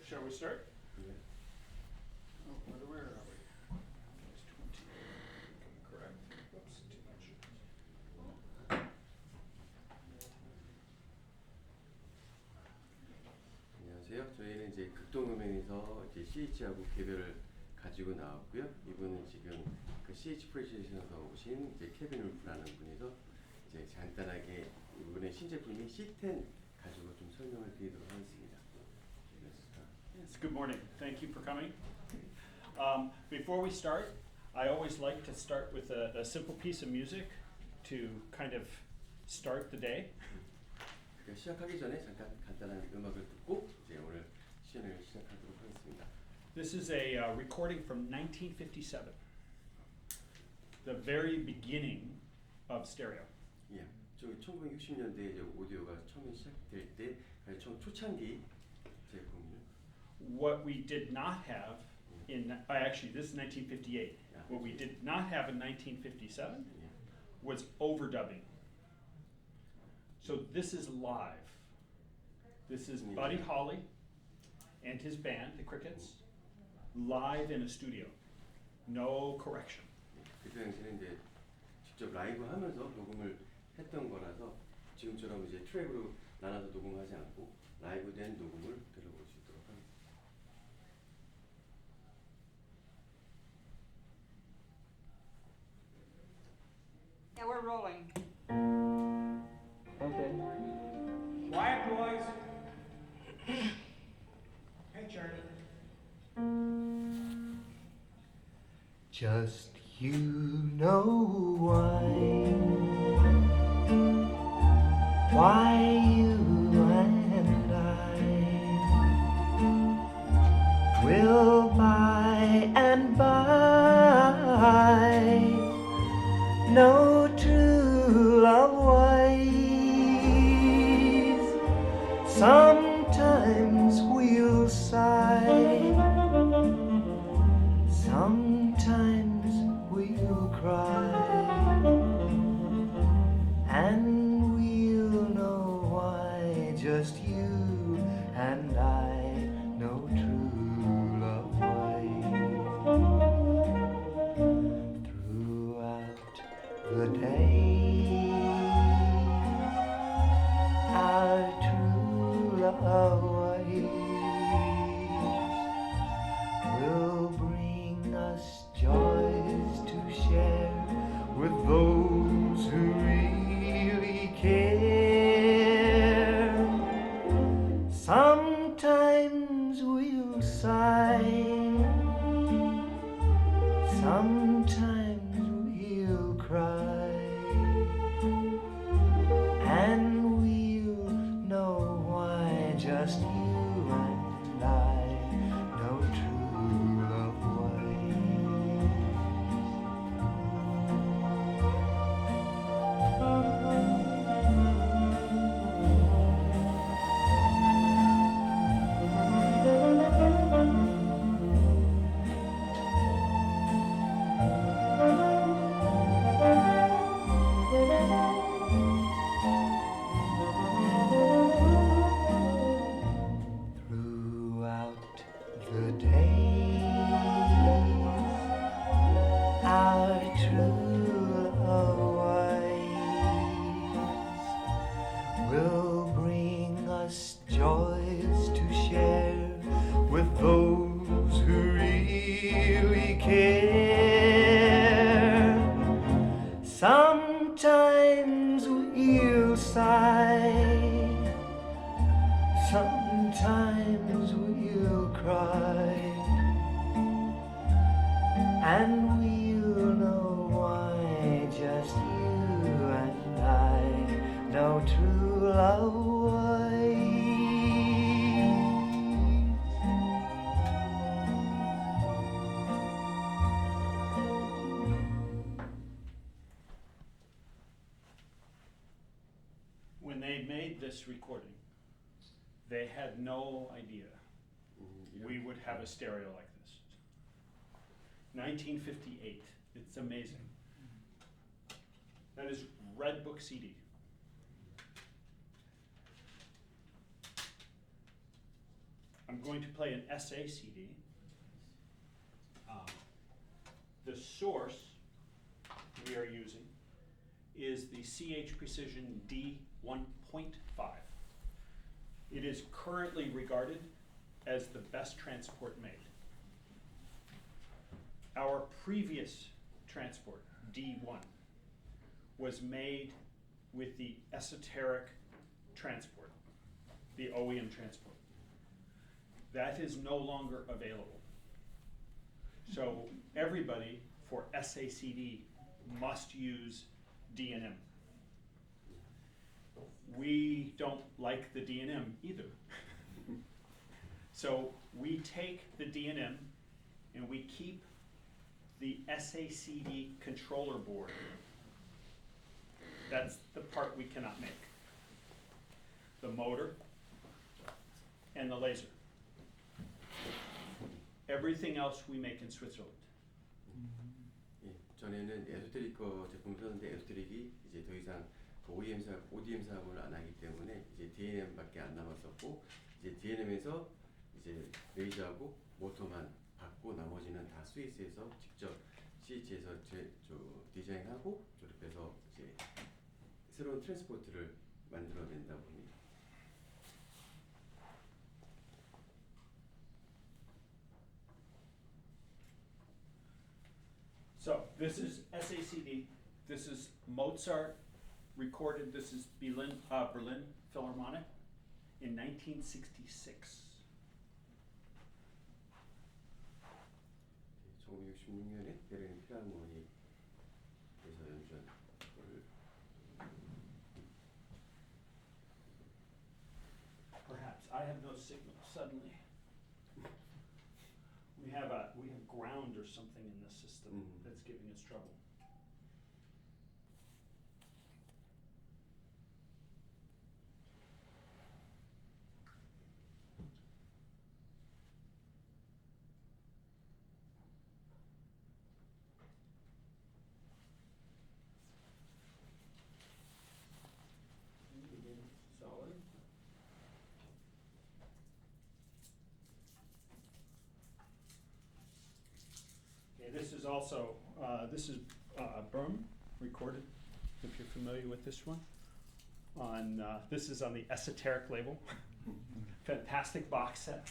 Shall we start? Yeah. Oh, where are we? That's 20. Correct. Whoops, too much. 안녕하세요. 저희는 이제 극동음행에서 이제 CH하고 개별을 가지고 나왔고요. 이분은 지금 그 CH 프레젠테이션에서 오신 이제 케빈 울프라는 분이서 이제 간단하게 이번에 신제품이 C10 가지고 좀 설명을 드리도록 하겠습니다. Yes, good morning. Thank you for coming. Before we start, I always like to start with a simple piece of music to kind of start the day. 시작하기 전에 잠깐 간단한 음악을 듣고 이제 오늘 시연을 시작하도록 하겠습니다. This is a recording from 1957, the very beginning of stereo. 예, 저 1960년대에 이제 오디오가 처음 시작될 때 초창기 제품을. What we did not have in actually this is 1958. What we did not have in 1957 was overdubbing. So this is live. This is Buddy Holly and his band, the Crickets, live in a studio. No correction. 그 당시에는 이제 직접 라이브 하면서 녹음을 했던 거라서 지금처럼 이제 트랙으로 나눠서 녹음하지 않고 라이브 된 녹음을 들어볼 수 있도록 합니다. Yeah, we're rolling. Okay. Quiet, boys. Hey, Charlie. Just you know why you and I will by and by know true love ways. Sometimes we'll sigh, sometimes we'll cry, and we'll know why just you and I know true love ways. Throughout the day, our true love will bring us joys to share with those who really care. Sometimes we'll sigh, sometimes we'll cry, and we'll know why just you and I know true love throughout the days, our true love will bring us joys to share with those who really care. Sometimes we'll sigh, sometimes we'll cry, and we'll know why just you and I know true love ways. When they made this recording, they had no idea we would have a stereo like this. 1958. It's amazing. That is Red Book CD. I'm going to play an SACD. The source we are using is the CH Precision D1.5. It is currently regarded as the best transport made. Our previous transport, D1, was made with the esoteric transport, the OEM transport. That is no longer available. So everybody for SACD must use D&M. We don't like the D&M either. So we take the D&M and we keep the SACD controller board. That's the part we cannot make. The motor and the laser. Everything else we make in Switzerland. 예, 전에는 에소테릭 거 제품 썼는데 에소테릭이 이제 더 이상 그 ODM 사업을 안 하기 때문에 이제 D&M밖에 안 남았었고 이제 D&M에서 이제 레이저하고 모터만 받고 나머지는 다 스위스에서 직접 CH에서 디자인하고 조립해서 이제 새로운 트랜스포트를 만들어낸다고 합니다. So this is SACD. This is Mozart recorded. This is Berlin Philharmonic in 1966. 1966년에 베를린 필하르모니에서 연주한 거를 Perhaps I have no signal suddenly. We have ground or something in the system that's giving us trouble. Solid. Okay, this is also Böhm recorded, if you're familiar with this one. This is on the Esoteric label. Fantastic box set.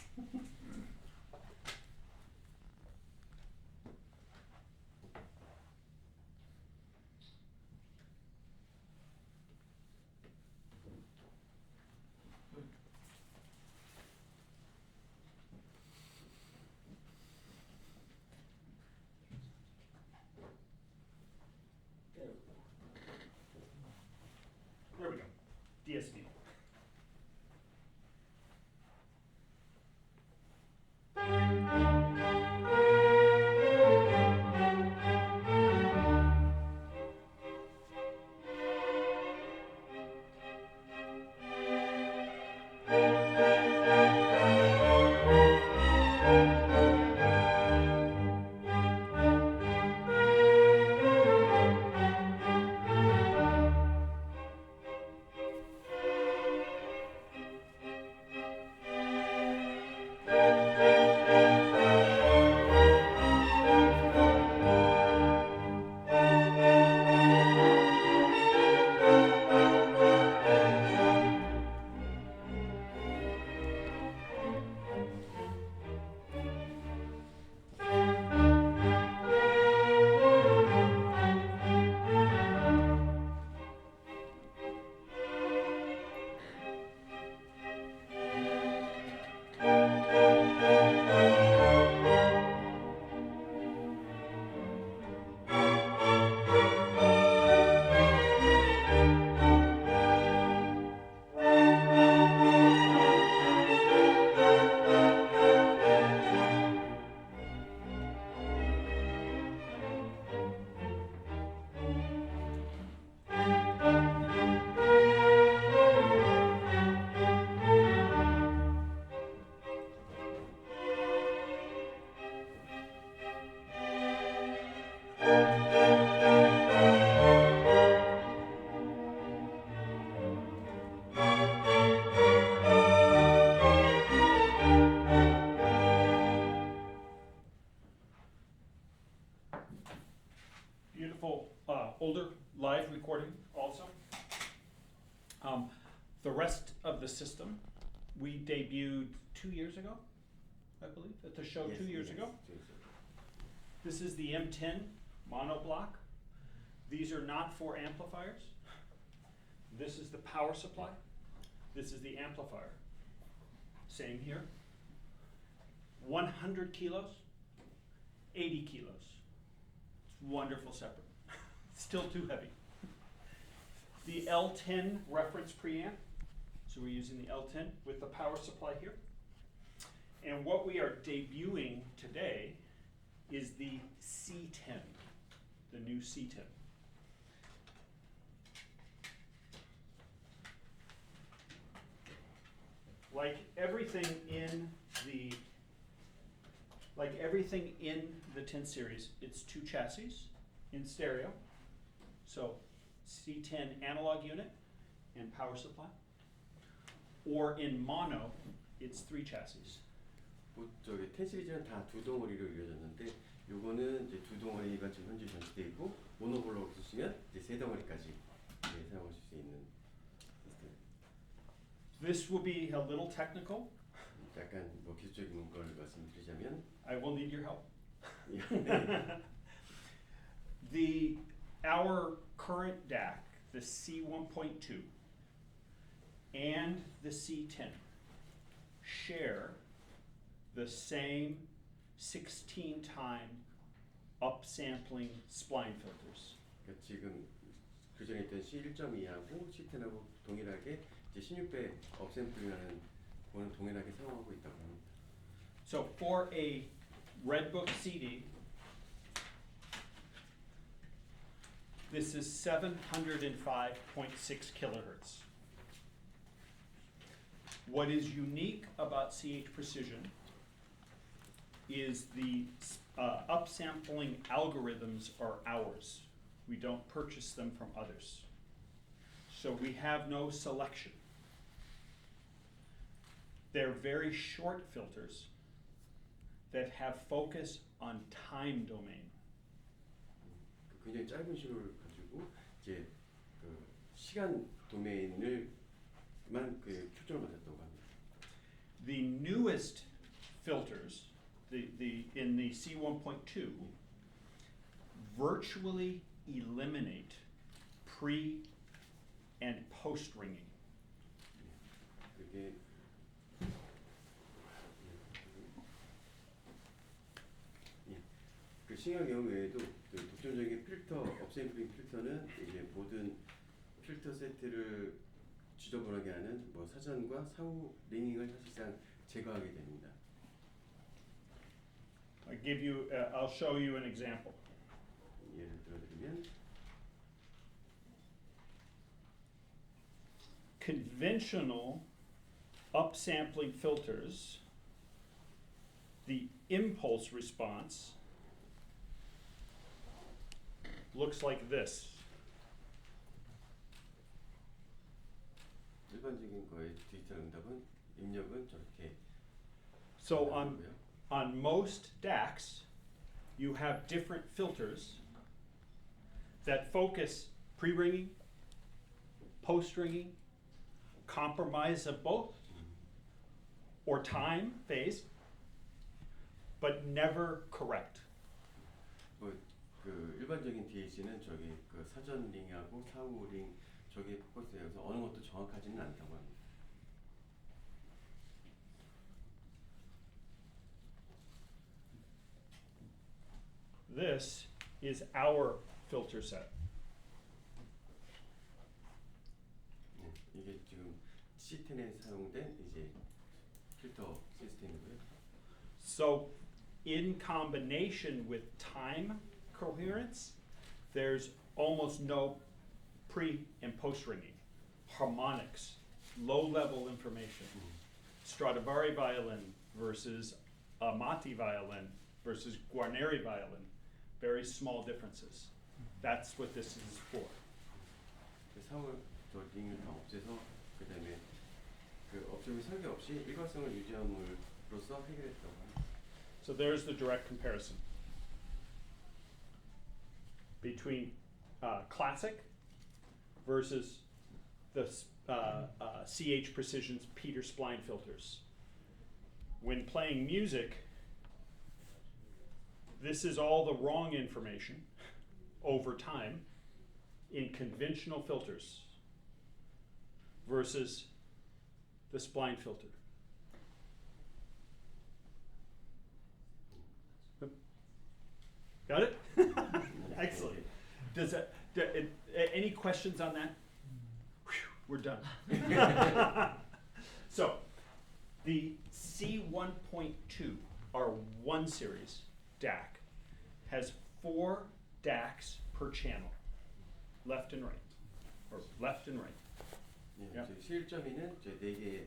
There we go. DSD. The rest of the system, we debuted 2 years ago, I believe, at the show 2 years ago. This is the M10 monoblock. These are not 4 amplifiers. This is the power supply. This is the amplifier. Same here. 100 kilos, 80 kilos. It's wonderful separate. Still too heavy. The L10 reference preamp. So we're using the L10 with the power supply here. And what we are debuting today is the C10, the new C10. Like everything in the 10 series, it's 2 chassis in stereo. So C10 analog unit and power supply. Or in mono, it's 3 chassis. 저기 10 시리즈는 다 2덩어리로 이루어졌는데 요거는 이제 2덩어리가 지금 현재 전시되어 있고 모노블록으로 쓰시면 이제 3덩어리까지 사용하실 수 있는 시스템. This will be a little technical. 약간 뭐 기술적인 걸 말씀드리자면 I will need your help. Our current DAC, the C1.2 and the C10 share the same 16-time upsampling spline filters. 그러니까 지금 그전에 있던 C1.2하고 C10하고 동일하게 이제 16배 업샘플링하는 거는 동일하게 사용하고 있다고 합니다. So for a Redbook CD, this is 705.6 kilohertz. What is unique about CH Precision is the upsampling algorithms are ours. We don't purchase them from others. So we have no selection. They're very short filters that have focus on time domain. 굉장히 짧은 시간을 가지고 이제 그 시간 도메인을만 그 초점을 맞췄다고 합니다. The newest filters, in the C1.2, virtually eliminate pre and post ringing. 그게 그 신경경 외에도 그 독점적인 필터, 업샘플링 필터는 이제 모든 필터 세트를 지저분하게 하는 뭐 사전과 사후 링잉을 사실상 제거하게 됩니다. I'll show you an example. 예를 들어드리면 Conventional upsampling filters, the impulse response looks like this. 일반적인 거의 디지털 응답은 입력은 저렇게 So 나오고요. on most DACs, you have different filters that focus pre-ringing, post-ringing, compromise of both, or time phase, but never correct. 그 일반적인 DAC는 저기 그 사전 링하고 사후 링 저기 포커스해서 어느 것도 정확하지는 않다고 합니다. This is our filter set. 이게 지금 C10에 사용된 이제 필터 시스템이고요. So in combination with time coherence, there's almost no pre and post ringing. Harmonics, low-level information. Stradivari violin versus Amati violin versus Guarneri violin. Very small differences. That's what this is for. 사후 저 링을 다 없애서 그다음에 그 업종의 설계 없이 일관성을 유지함으로써 해결했다고 합니다. So there's the direct comparison between classic versus the CH Precision's Peter Spline filters. When playing music, this is all the wrong information over time in conventional filters versus the spline filter. Got it? Excellent. Does that, any questions on that? Whew, we're done. So, the C1.2, our 1 series DAC, has 4 DACs per channel, left and right, or left and right. 예, 야. 저희 실점이는 저희 4개의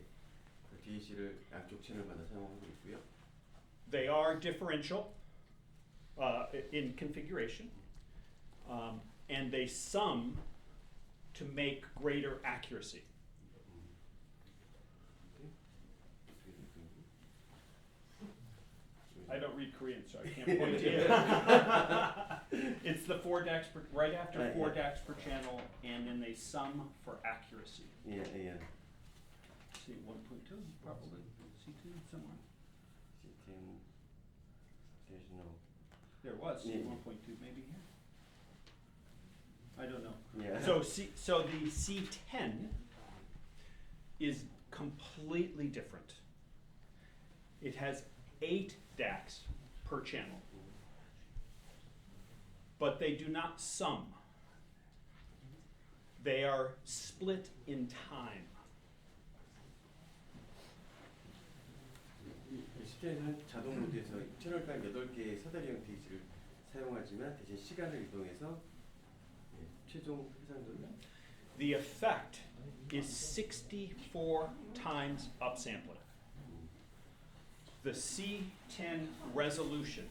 DAC를 양쪽 채널마다 사용하고 있고요. They are differential in configuration, and they sum to make greater accuracy. I don't read Korean, so I can't point to you. It's the 4 DACs per, right after Right, 4 yeah. DACs per channel, and then they sum for accuracy. 예, 예. C 1.2, probably. C2 somewhere. C10, there's no. There was C Yeah. 1.2, maybe here. I don't know. Yeah. So the C10 is completely different. It has 8 DACs per channel, but they do not sum. They are split in time. C10은 자동 모드에서 채널 간 8개의 사다리형 DAC를 사용하지만 대신 시간을 이동해서 예, 최종 해상도는 The effect is 64 times upsampling. The C10 resolution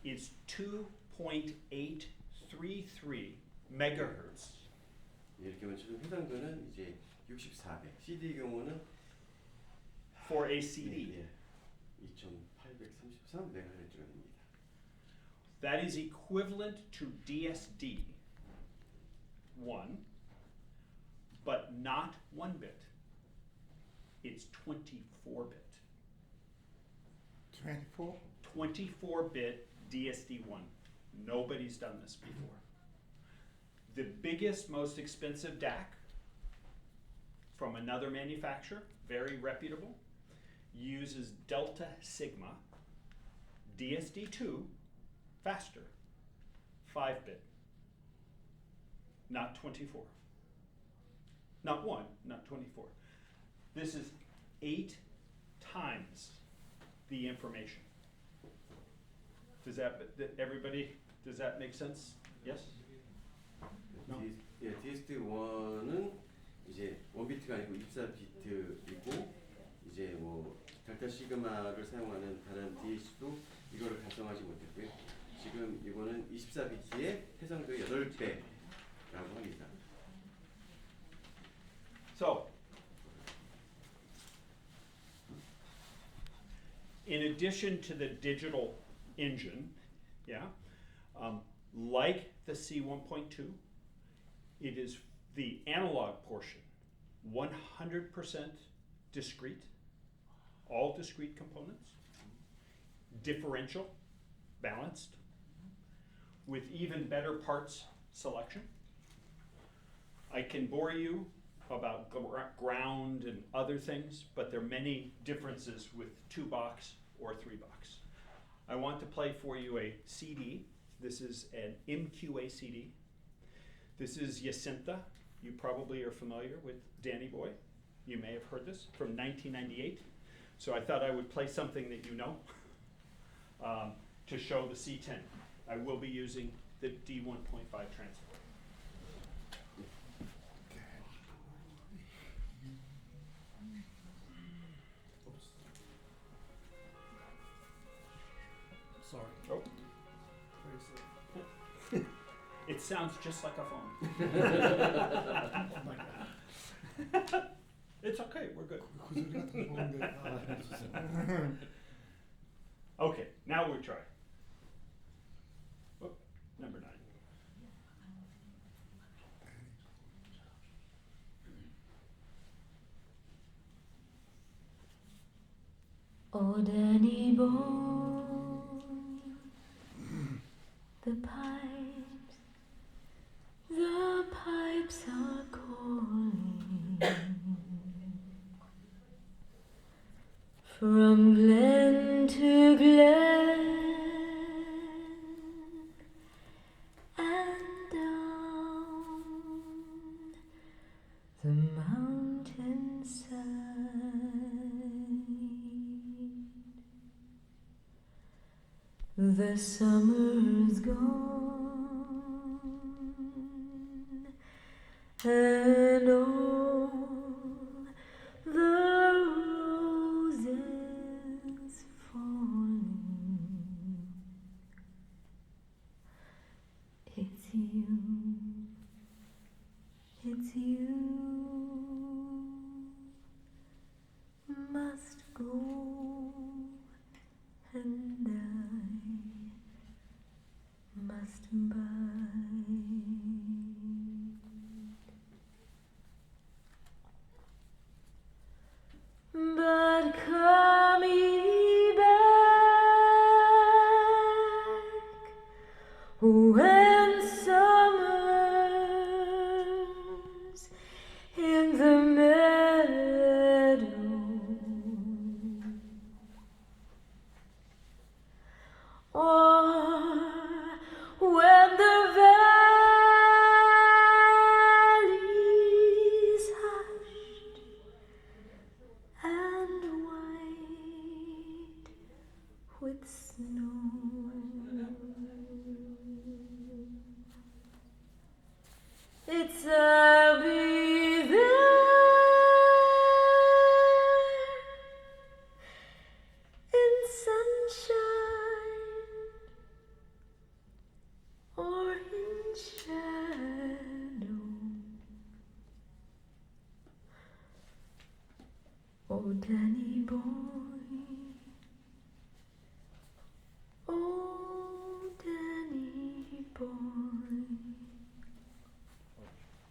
is 2.833 megahertz. 이렇게 보면 최종 해상도는 이제 6400. CD의 경우는 For a CD. 예, 2833 메가헤르츠가 됩니다. That is equivalent to DSD 1, but not 1 bit. It's 24 bit. 24? 24-bit DSD1. Nobody's done this before. The biggest, most expensive DAC from another manufacturer, very reputable, uses Delta Sigma DSD2 faster, 5-bit, not 24. Not 1, not 24. This is 8 times the information. Does that, everybody, does that make sense? Yes? No. 예, DSD1은 이제 1비트가 아니고 24비트이고 이제 뭐 델타 시그마를 사용하는 다른 DAC도 이거를 달성하지 못했고요. 지금 이거는 24비트의 해상도의 8배라고 합니다. So, in addition to the digital engine, yeah, like the C1.2, it is the analog portion, 100% discrete, all discrete components, differential, balanced, with even better parts selection. I can bore you about ground and other things, but there are many differences with 2-box or 3-box. I want to play for you a CD. This is an MQA CD. This is Jacinta. You probably are familiar with Danny Boy. You may have heard this from 1998. So I thought I would play something that you know to show the C10. I will be using the D1.5 transfer. Sorry. Oh. Very It sounds just like a phone. Oh my god. It's okay, we're good. 그 소리 같은 거 보는데 해주세요. Okay, now we try. Whoop, number 9. Oh, Danny boy, the pipes are calling from glen to glen and down the mountainside. The summer's gone and all the roses falling. It's you must go and I must bide. But come ye back when summer's in the meadow. Or when the valley's hushed and white with snow. It's I'll be there in sunshine or in shadow. Oh, Danny boy, oh, Danny boy,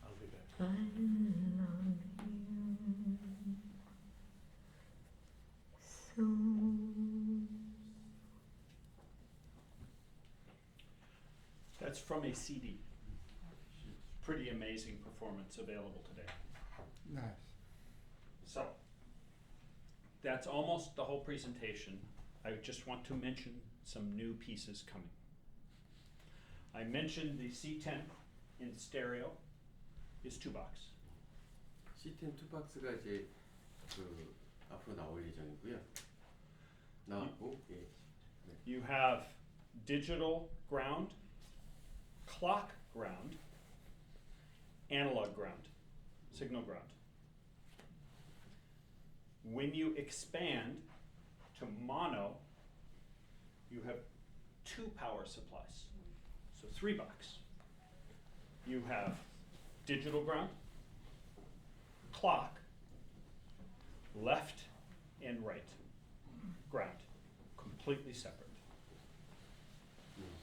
I'll be back. I love you so. That's from a CD. Pretty amazing performance available today. Nice. So, that's almost the whole presentation. I just want to mention some new pieces coming. I mentioned the C10 in stereo is 2-box. C10 2박스가 이제 그 앞으로 나올 예정이고요. 나왔고 예. You have digital ground, clock ground, analog ground, signal ground. When you expand to mono, you have 2 power supplies, so 3-box. You have digital ground, clock, left and right ground, completely separate.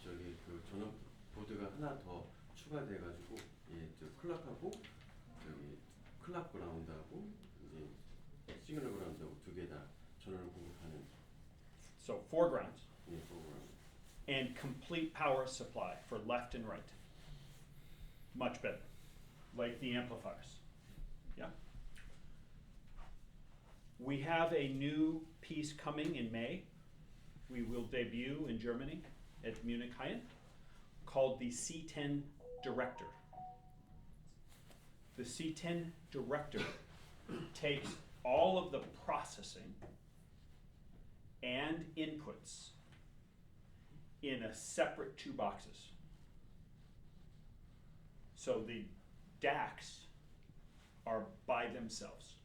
저기 그 전원 보드가 하나 더 추가돼가지고 예, 저 클락하고 저기 클락 그라운드하고 이제 시그널 그라운드하고 2개 다 전원을 공급하는 So 4 grounds 예, 프로그램. and complete power supply for left and right. Much better, like the amplifiers. Yeah. We have a new piece coming in May. We will debut in Germany at Munich Haien called the C10 Director. The C10 Director takes all of the processing and inputs in a separate 2 boxes. So the DACs are by themselves.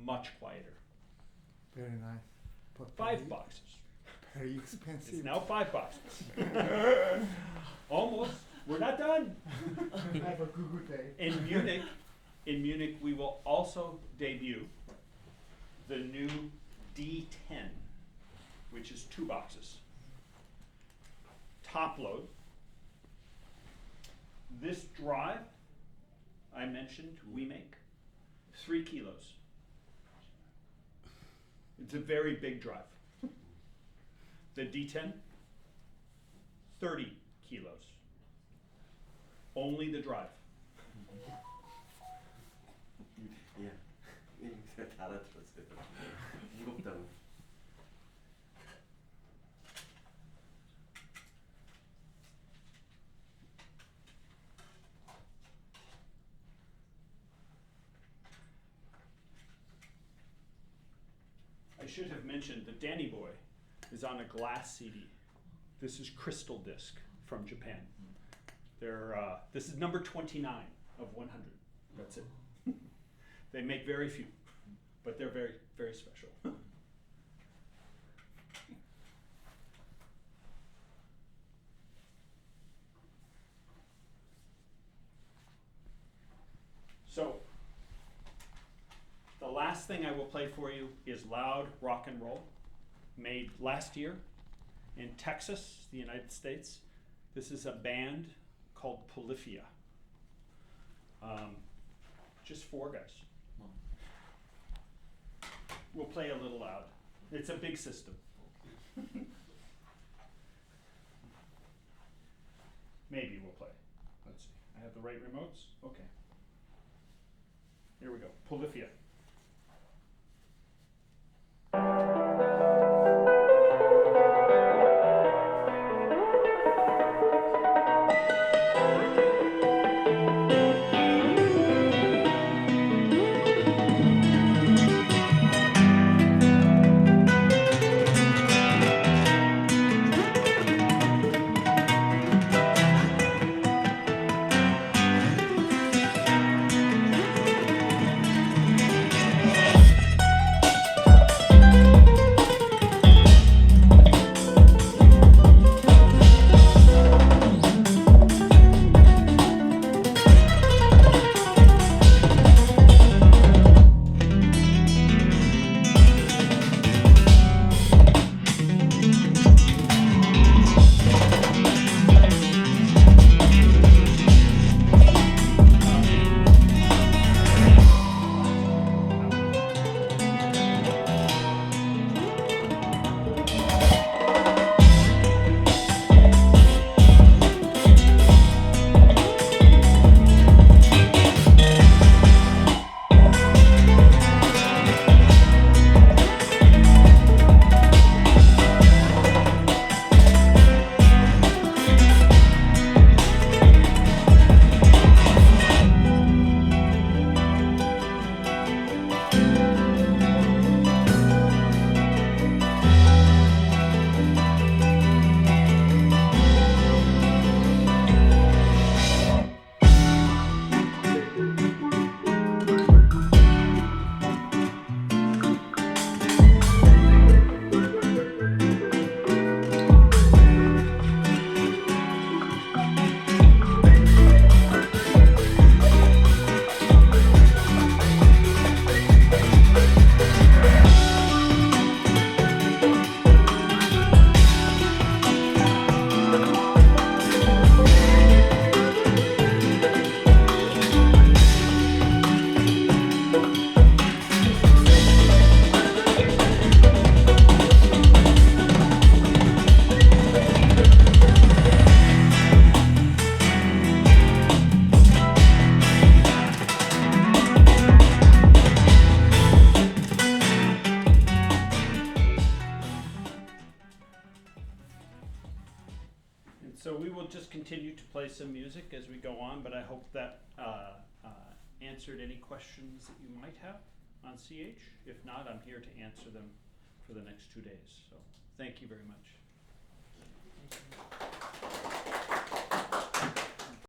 Much quieter. Very nice. But 5 boxes. very expensive. It's now 5 boxes. Almost. We're not done. Have a Google day. In Munich, we will also debut the new D10, which is 2 boxes. Top load. This drive I mentioned we make 3 kilos. It's a very big drive. The D10, 30 kilos. Only the drive. 예. 제가 다 알아들었어요. 무겁다고. I should have mentioned the Danny Boy is on a glass CD. This is crystal disc from Japan. This is number 29 of 100. That's it. They make very few, but they're very, very special. So, the last thing I will play for you is loud rock and roll, made last year in Texas, the United States. This is a band called Polyphia. Just 4 guys. We'll play a little loud. It's a big system. Maybe we'll play. Let's see. I have the right remotes? Okay. Here we go. Polyphia. So we will just continue to play some music as we go on, but I hope that answered any questions that you might have on CH. If not, I'm here to answer them for the next 2 days. So thank you very much.